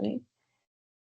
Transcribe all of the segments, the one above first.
right?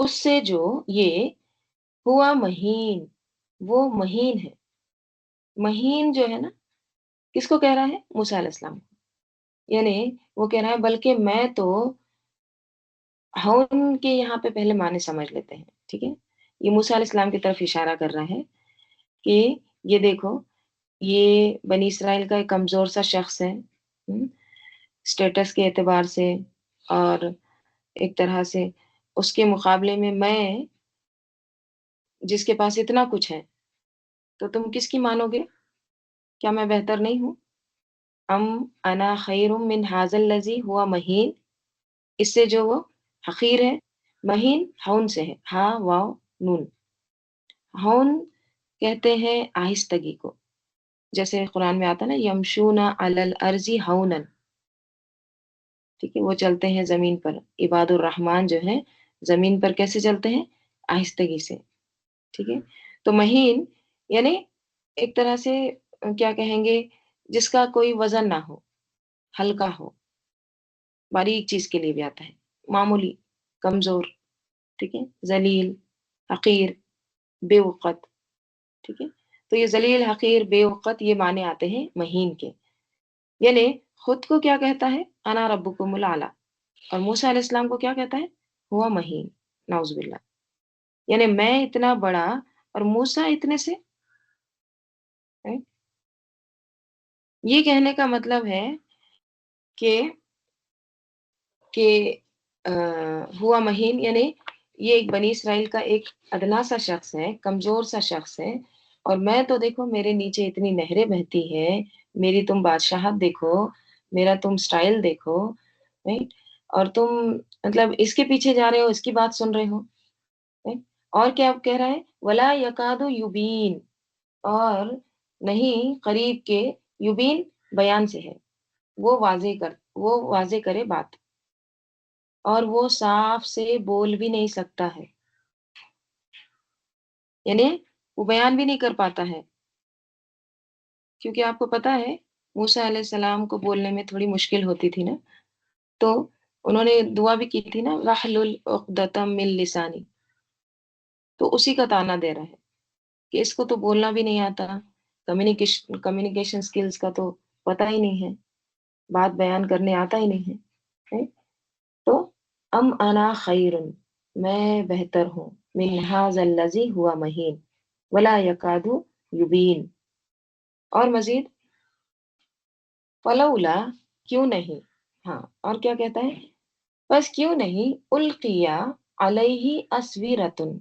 اس سے جو یہ ہوا مہین، وہ مہین ہے۔ مہین جو ہے نا، کس کو کہہ رہا ہے؟ موسیٰ علیہ السلام کو۔ یعنی وہ کہہ رہا ہے بلکہ میں تو ہون کے یہاں پہ پہلے معنی سمجھ لیتے ہیں، ٹھیک ہے؟ یہ موسیٰ علیہ السلام کی طرف اشارہ کر رہا ہے کہ یہ دیکھو، یہ بنی اسرائیل کا ایک کمزور سا شخص ہے، اسٹیٹس کے اعتبار سے، اور ایک طرح سے اس کے مقابلے میں جس کے پاس اتنا کچھ ہے، تو تم کس کی مانو گے؟ کیا میں بہتر نہیں ہوں؟ ام انا خیر من ھذا الذی ہوا مہین، اس سے جو وہ حقیر ہے۔ مہین ہون سے ہے، ہا واو نون۔ ہون کہتے ہیں آہستگی کو، جیسے قرآن میں آتا ہے نا، یمشون علی الارض ہونا، ٹھیک ہے؟ وہ چلتے ہیں زمین پر، عباد الرحمن جو ہیں زمین پر کیسے چلتے ہیں؟ آہستگی سے، ٹھیک ہے؟ تو مہین یعنی ایک طرح سے کیا کہیں گے، جس کا کوئی وزن نہ ہو، ہلکا ہو، باریک چیز کے لیے بھی آتا ہے، معمولی، کمزور، ٹھیک ہے؟ ذلیل، حقیر، بے وقت، ٹھیک ہے؟ تو یہ ذلیل، حقیر، بے وقت، یہ معنی آتے ہیں مہین کے۔ یعنی خود کو کیا کہتا ہے؟ انا ربکم الاعلی، اور موسیٰ علیہ السلام کو کیا کہتا ہے؟ ہوا مہین، نعوذ باللہ۔ یعنی میں اتنا بڑا اور موسیٰ اتنے سے، یہ کہنے کا مطلب ہے کہ کہ ہوا مہین یعنی یہ ایک بنی اسرائیل کا ایک ادنا سا شخص ہے، کمزور سا شخص ہے، اور میں تو دیکھو میرے نیچے اتنی نہریں بہتی ہے، میری تم بادشاہت دیکھو، میرا تم سٹائل دیکھو، رائٹ؟ اور تم مطلب اس کے پیچھے جا رہے ہو، اس کی بات سن رہے ہو، right؟ اور کیا کہہ رہا ہے؟ ولا یکاد یبین، اور نہیں قریب کے، یبین بیان سے ہے، وہ واضح کرے بات، اور وہ صاف سے بول بھی نہیں سکتا ہے، یعنی وہ بیان بھی نہیں کر پاتا ہے، کیونکہ آپ کو پتا ہے موسیٰ علیہ السلام کو بولنے میں تھوڑی مشکل ہوتی تھی نا، تو انہوں نے دعا بھی کی تھی نا، وَاحْلُلْ عُقْدَةً مِّن لِّسَانِي، تو اسی کا تانا دے رہا ہے کہ اس کو تو بولنا بھی نہیں آتا، کمیونیکیشن سکلز کا تو پتہ ہی نہیں ہے، بات بیان کرنے آتا ہی نہیں ہے، right؟ تو ام انا خیر، میں بہتر ہوں، من ھذا الذی ہوا مہین ولا یکاد یبین، اور مزید فلولا، کیوں نہیں، ہاں اور کیا کہتا ہے؟ بس کیوں نہیں القیا علیہ اسویرتن،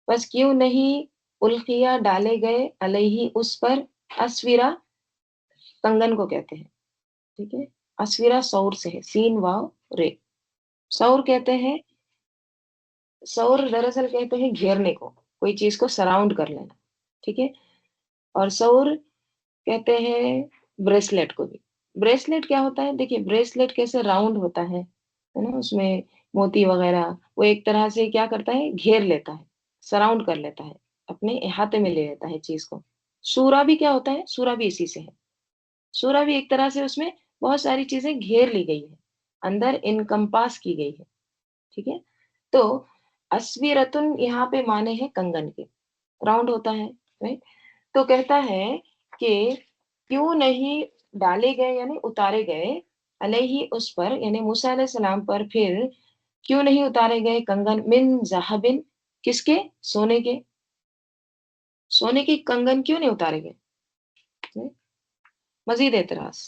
بس کیوں نہیں القیا ڈالے گئے علیہ اس پر، اسویرا کنگن کو کہتے ہیں، ٹھیک ہے؟ اسویرا سور سے ہے، سین واو رے، سور کہتے ہیں، سور دراصل کہتے ہیں گھیرنے کو، کوئی چیز کو سراؤنڈ کر لینا، ٹھیک ہے؟ اور سور کہتے ہیں بریسلیٹ کو بھی۔ بریسلیٹ کیا ہوتا ہے؟ دیکھیے بریسلیٹ کیسے راؤنڈ ہوتا ہے نا، اس میں موتی وغیرہ، وہ ایک طرح سے کیا کرتا ہے؟ گھیر لیتا ہے، سراؤنڈ کر لیتا ہے، اپنے احاطے میں لے لیتا ہے چیز کو۔ سورا بھی کیا ہوتا ہے؟ سورا بھی اسی سے ہے، سورا بھی ایک طرح سے اس میں بہت ساری چیزیں گھیر لی گئی ہے، اندر انکمپاس کی گئی ہے، ٹھیک ہے؟ تو اسویرتن یہاں پہ معنی ہے کنگن کے، راؤنڈ ہوتا ہے، right؟ تو کہتا ہے کہ کیوں نہیں ڈالے گئے یعنی اتارے گئے، علیہ اس پر یعنی موسیٰ علیہ السلام پر، پھر کیوں نہیں اتارے گئے کنگن، من ذہبن، کس کے؟ سونے کے، سونے کی کنگن کیوں نہیں اتارے گئے؟ مزید اعتراض۔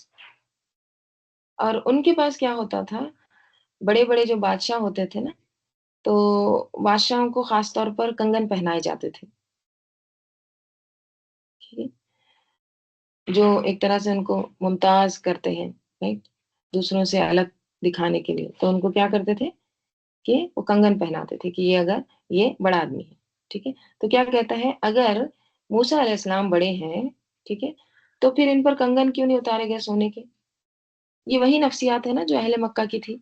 اور ان کے پاس کیا ہوتا تھا؟ بڑے بڑے جو بادشاہ ہوتے تھے نا، تو بادشاہوں کو خاص طور پر کنگن پہنائے جاتے تھے، ٹھیک ہے؟ جو ایک طرح سے ان کو ممتاز کرتے ہیں، رائٹ؟ دوسروں سے الگ دکھانے کے لیے، تو ان کو کیا کرتے تھے کہ وہ کنگن پہناتے تھے کہ یہ بڑا آدمی ہے، ٹھیک ہے؟ تو کیا کہتا ہے، اگر موسیٰ علیہ السلام بڑے ہیں، ٹھیک ہے، تو پھر ان پر کنگن کیوں نہیں اتارے گئے سونے کے؟ یہ وہی نفسیات ہے نا جو اہل مکہ کی تھی،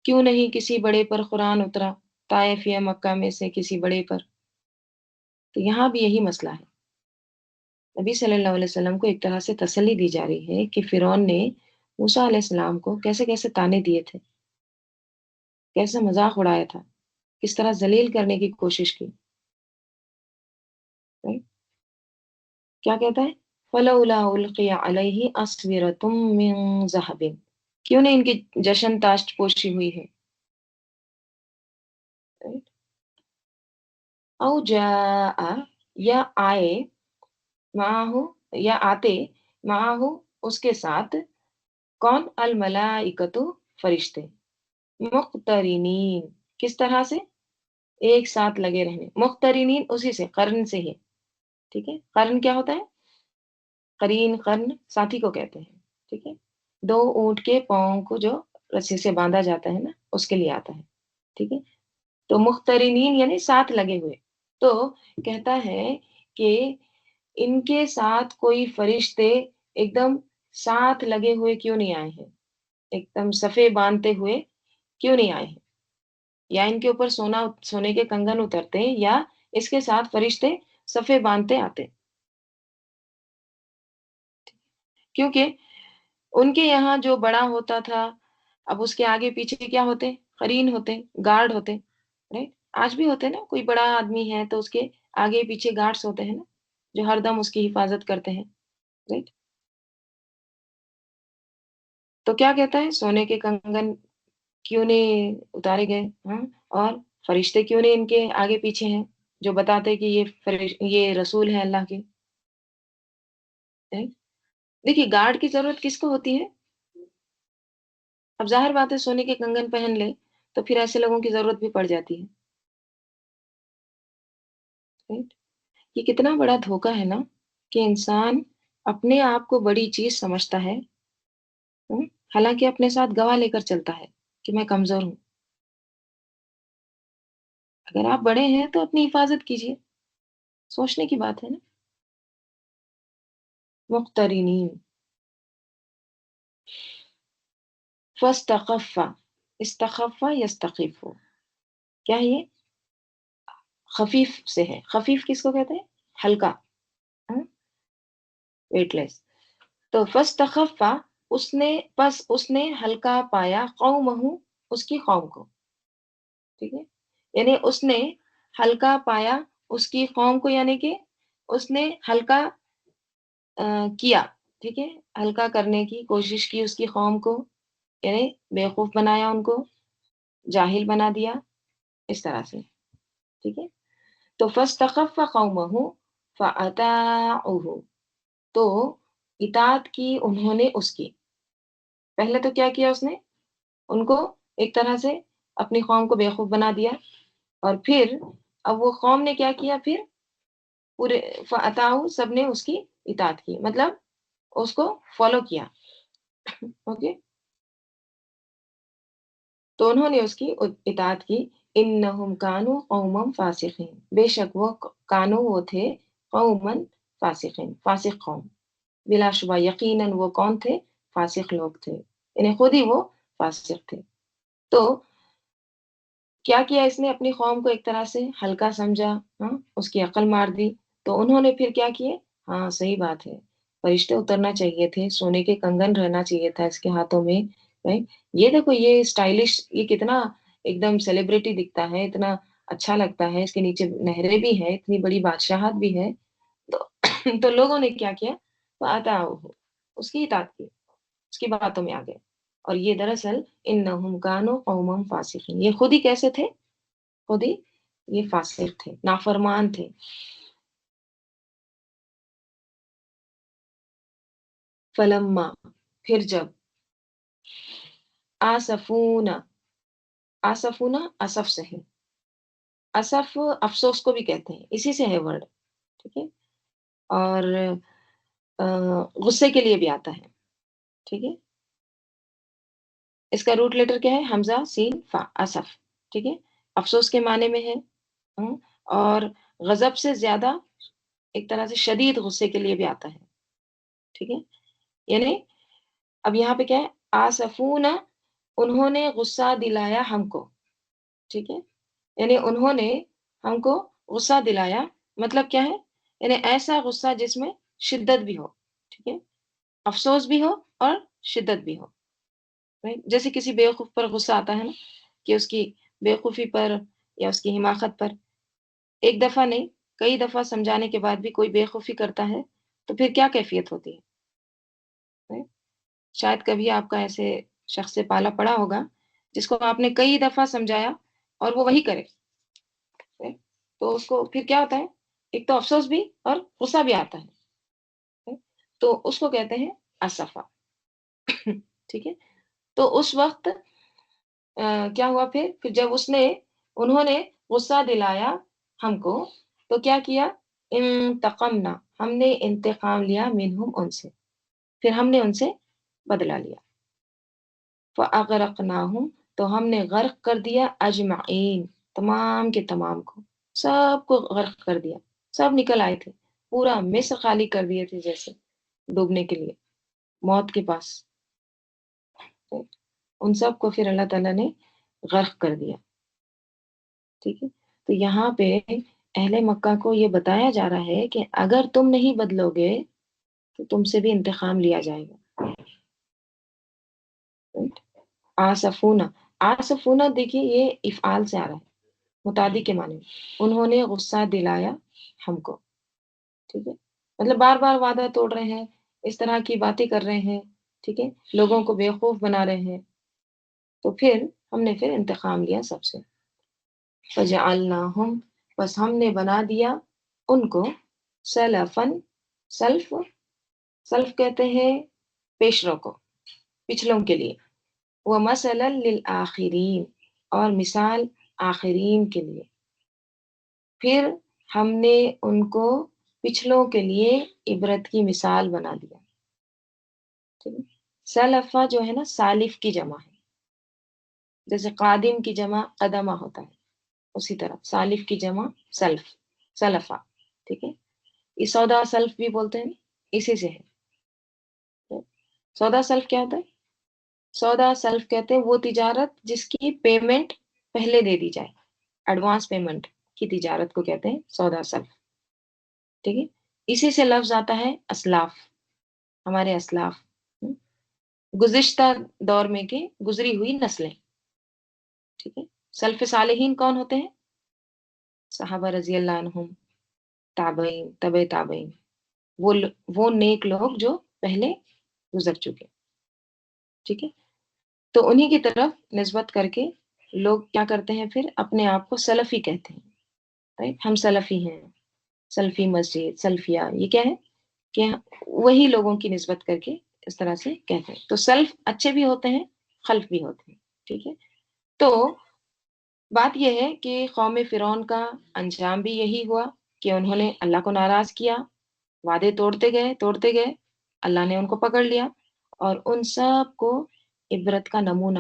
کیوں نہیں کسی بڑے پر قرآن اترا، طائف یا مکہ میں سے کسی بڑے پر؟ تو یہاں بھی یہی مسئلہ ہے، نبی صلی اللہ علیہ وسلم کو ایک طرح سے تسلی دی جا رہی ہے کہ فرعون نے موسیٰ علیہ السلام کو کیسے کیسے تانے دیے تھے، کیسے مذاق اڑایا تھا، کس طرح ذلیل کرنے کی کوشش کی. right؟ کیا کہتا ہے؟ فَلَوْلَا أُلْقِيَ عَلَيْهِ أَسْوِرَةٌ مِّن ذَهَبٍ. کیوں نہیں ان کی جشن تاشت پوشی ہوئی ہے؟ right؟ او جاء، یا آئے، معاہو، یا آتے، معاہو اس کے ساتھ، کون؟ الملائکۃ، فرشتے، مقترنین، کس طرح سے؟ ایک ساتھ لگے رہنے. مقترنین اسی سے، قرن سے ہی. ٹھیک ہے، قرن کیا ہوتا ہے؟ قرین، قرن ساتھی کو کہتے ہیں. ٹھیک ہے، دو اونٹ کے پاؤں کو جو رسی سے باندھا جاتا ہے نا، اس کے لیے آتا ہے. ٹھیک ہے، تو مقترنین یعنی ساتھ لگے ہوئے. تو کہتا ہے کہ ان کے ساتھ کوئی فرشتے ایک دم ساتھ لگے ہوئے کیوں نہیں آئے ہیں؟ ایک دم صفے باندھتے ہوئے کیوں نہیں آئے ہیں؟ یا ان کے اوپر سونے کے کنگن اترتے، یا اس کے ساتھ فرشتے صفے باندھتے آتے. کیونکہ ان کے یہاں جو بڑا ہوتا تھا، اب اس کے آگے پیچھے کیا ہوتے؟ قرین ہوتے، گارڈ ہوتے. رائٹ؟ آج بھی ہوتے نا، کوئی بڑا آدمی ہے تو اس کے آگے پیچھے گارڈز ہوتے ہیں نا، جو ہر دم اس کی حفاظت کرتے ہیں. رائٹ؟ تو کیا کہتا ہے؟ سونے کے کنگن کیوں نہیں اتارے گئے؟ ہاں، اور فرشتے کیوں نہیں ان کے آگے پیچھے ہیں، جو بتاتے کہ یہ رسول ہے اللہ کے. دیکھیے، گارڈ کی ضرورت کس کو ہوتی ہے؟ اب ظاہر بات ہے، سونے کے کنگن پہن لے تو پھر ایسے لوگوں کی ضرورت بھی پڑ جاتی ہے. Right؟ یہ کتنا بڑا دھوکہ ہے نا، کہ انسان اپنے آپ کو بڑی چیز سمجھتا ہے، حالانکہ اپنے ساتھ گواہ لے کر چلتا ہے کہ میں کمزور ہوں. اگر آپ بڑے ہیں تو اپنی حفاظت کیجیے، سوچنے کی بات ہے نا. مقترنین. فاستخف، استخف یستخف، کیا ہے یہ؟ خفیف سے ہے. خفیف کس کو کہتے ہیں؟ ہلکا، ویٹ لیس. تو فاستخف، اس نے ہلکا پایا، قومہ، اس کی قوم کو. ٹھیک ہے، یعنی اس نے ہلکا پایا اس کی قوم کو، یعنی کہ اس نے ہلکا کیا. ٹھیک ہے، ہلکا کرنے کی کوشش کی اس کی قوم کو، یعنی بیوقوف بنایا، ان کو جاہل بنا دیا، اس طرح سے. ٹھیک ہے، تو فاستخف قومہ فاطاعوہ، تو اطاعت کی انہوں نے اس کی. پہلے تو کیا کیا اس نے؟ ان کو ایک طرح سے اپنی قوم کو بیوقوف بنا دیا، اور پھر اب وہ قوم نے کیا کیا؟ پھر پورے فاطاعو، سب نے اس کی اطاعت کی، مطلب اس کو فالو کیا. اوکے، تو انہوں نے اس کی اطاعت کی. انہم کانوا قوما فاسقین، بے شک وہ تھے قوما فاسقین، فاسق قوم. بلا شبہ، یقیناً وہ کون تھے؟ فاسق لوگ تھے، یعنی خود ہی وہ فاسق تھے. تو کیا کیا اس نے؟ اپنی قوم کو ایک طرح سے ہلکا سمجھا، ہاں، اس کی عقل مار دی. تو انہوں نے پھر کیا کیے؟ ہاں، صحیح بات ہے، فرشتے اترنا چاہیے تھے، سونے کے کنگن رہنا چاہیے تھا اس کے ہاتھوں میں. یہ دیکھو، یہ اسٹائلش، یہ کتنا ایک دم سیلیبریٹی دکھتا ہے، اتنا اچھا لگتا ہے، اس کے نیچے نہریں بھی ہے، اتنی بڑی بادشاہت بھی ہے. تو تو لوگوں نے کیا کیا؟ اس کی اطاعت کی، اس کی باتوں میں آ گئے. اور یہ دراصل انہم کانوا قوما فاسقین، یہ خود ہی کیسے تھے؟ خود ہی یہ فاسق تھے، نافرمان تھے. فلما، پھر جب، آسفونا، آسفونا اسف سے ہے. اسف افسوس کو بھی کہتے ہیں، اسی سے ہے ورڈ. ٹھیک ہے، اور غصے کے لیے بھی آتا ہے. ٹھیک ہے، اس کا روٹ لیٹر کیا ہے؟ حمزہ سین فا، اسف. ٹھیک ہے، افسوس کے معنی میں ہے. اور غضب سے زیادہ، ایک طرح سے شدید غصے کے لیے بھی آتا ہے. ٹھیک ہے، یعنی اب یہاں پہ کیا ہے؟ آسفونا، انہوں نے غصہ دلایا ہم کو. ٹھیک ہے، یعنی انہوں نے ہم کو غصہ دلایا، مطلب کیا ہے؟ یعنی ایسا غصہ جس میں شدت بھی ہو. ٹھیک ہے، افسوس بھی ہو اور شدت بھی ہو. جیسے کسی بیوقوف پر غصہ آتا ہے نا، کہ اس کی بیوقوفی پر یا اس کی حماقت پر. ایک دفعہ نہیں، کئی دفعہ سمجھانے کے بعد بھی کوئی بے خوفی کرتا ہے تو پھر کیا کیفیت ہوتی ہے؟ شاید کبھی آپ کا ایسے شخص سے پالا پڑا ہوگا جس کو آپ نے کئی دفعہ سمجھایا اور وہ وہی کرے. تو اس کو پھر کیا ہوتا ہے؟ ایک تو افسوس بھی اور غصہ بھی آتا ہے. تو اس کو کہتے ہیں اسفا. ٹھیک ہے. تو اس وقت کیا ہوا پھر جب انہوں نے غصہ دلایا ہم کو تو کیا کیا؟ انتقمنا، ہم نے انتقام لیا منہم، ان سے، پھر ہم نے ان سے بدلہ لیا. فاغرقناہم، تو ہم نے غرق کر دیا اجمعین، تمام کے تمام کو، سب کو غرق کر دیا. سب نکل آئے تھے، پورا مصر خالی کر دیے تھے جیسے ڈوبنے کے لیے موت کے پاس. ان سب کو پھر اللہ تعالیٰ نے غرق کر دیا. ٹھیک ہے. تو یہاں پہ اہل مکہ کو یہ بتایا جا رہا ہے کہ اگر تم نہیں بدلو گے تو تم سے بھی انتقام لیا جائے گا. آسفونا، آسفونا دیکھیے یہ افعال سے آ رہا ہے، متعدی کے معنی میں. انہوں نے غصہ دلایا ہم کو. ٹھیک ہے. مطلب بار بار وعدہ توڑ رہے ہیں، اس طرح کی باتیں کر رہے ہیں. ٹھیک ہے. لوگوں کو بیوقوف بنا رہے ہیں. تو پھر ہم نے پھر انتقام لیا سب سے. فجعلناہم، بس ہم نے بنا دیا ان کو سلفن، سلف، سلف کہتے ہیں پیشروں کو، پچھلوں کے لیے. ومثلا للآخرین، اور مثال آخرین کے لیے. پھر ہم نے ان کو پچھلوں کے لیے عبرت کی مثال بنا دیا. سلفہ جو ہے نا سالف کی جمع ہے، جیسے قادم کی جمع قدمہ ہوتا ہے، اسی طرح سالف کی جمع سلف، سلفہ. ٹھیک ہے. یہ سودا سلف بھی بولتے ہیں، اسی سے ہے. سودا سلف کیا ہوتا ہے؟ سودا سلف کہتے ہیں وہ تجارت جس کی پیمنٹ پہلے دے دی جائے، ایڈوانس پیمنٹ کی تجارت کو کہتے ہیں سودا سلف. ٹھیک ہے. اسی سے لفظ آتا ہے اسلاف، ہمارے اسلاف، گزشتہ دور میں کے گزری ہوئی نسلیں. ٹھیک ہے. سلف صالحین کون ہوتے ہیں؟ صحابہ رضی اللہ عنہم، تابعین، تبع تابعین، وہ نیک لوگ جو پہلے گزر چکے. ٹھیک ہے. تو انہی کی طرف نسبت کر کے لوگ کیا کرتے ہیں پھر اپنے آپ کو سلفی کہتے ہیں. ہم سلفی ہیں، سلفی مسجد، سلفیہ، یہ کیا ہے کہ وہی لوگوں کی نسبت کر کے اس طرح سے کہتے ہیں. تو سلف اچھے بھی ہوتے ہیں، خلف بھی ہوتے ہیں. ٹھیک ہے. تو بات یہ ہے کہ قوم فرعون کا انجام بھی یہی ہوا کہ انہوں نے اللہ کو ناراض کیا، وعدے توڑتے گئے، اللہ نے ان کو پکڑ لیا اور ان سب کو عبرت کا نمونہ،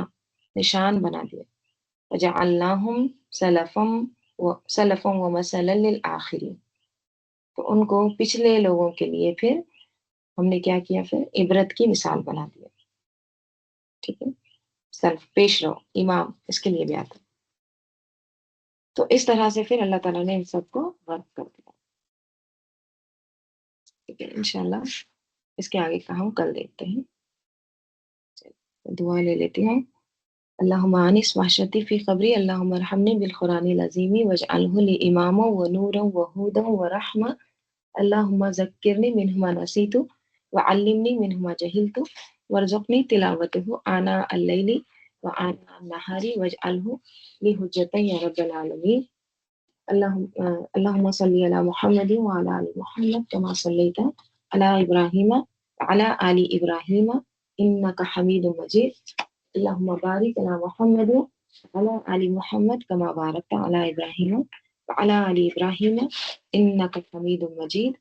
نشان بنا دیا. وجعلناہم سلفا ومثلا للآخرین. تو ان کو پچھلے لوگوں کے لیے پھر ہم نے کیا کیا؟ پھر عبرت کی مثال بنا دیا. ٹھیک ہے. سلف، پیش رو، امام، اس کے لیے بھی آتا ہے. تو اس طرح سے پھر اللہ تعالیٰ نے ان سب کو غرق کر دیا. ٹھیک ہے. انشاءاللہ اس کے آگے کا ہم کل دیکھتے ہیں. دعا لے لیتے ہیں. اللہم آنس وحشتی فی قبری، اللہم ارحمنی بالقرآن العظیم واجعلہ لی اماما ونورا وہودا ورحمہ، اللہم ذکرنی منہ ما نسیت وعلمنی منہ ما جہلت وارزقنی تلاوتہ آناء اللیل وآناء النہار واجعلہ لی حجۃ یا رب العالمین. اللہم صلی علی محمد وعلی آل محمد کما صلیت علی ابراہیم وعلی آل ابراہیم انک حمید مجید. اللہم بارک علی محمد وعلی آل محمد کما بارکت علی ابراہیم وعلی آل ابراہیم انک حمید مجید.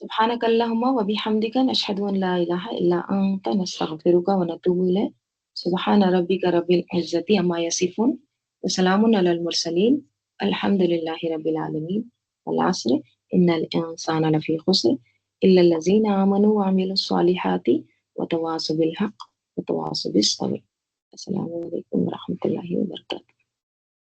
سبحانک اللہم وبحمدک نشہد ان لا الہ الا انت نستغفرک ونتوب الیک. سبحان ربک رب العزت عما یصفون وسلام علی المرسلین الحمد للہ رب العالمین. والعصر ان الانسان لفی خسر الا الذین آمنوا وعملوا الصالحات وتواصوا بالحق وتواصوا بالصبر. السلام علیکم ورحمۃ اللہ وبرکاتہ.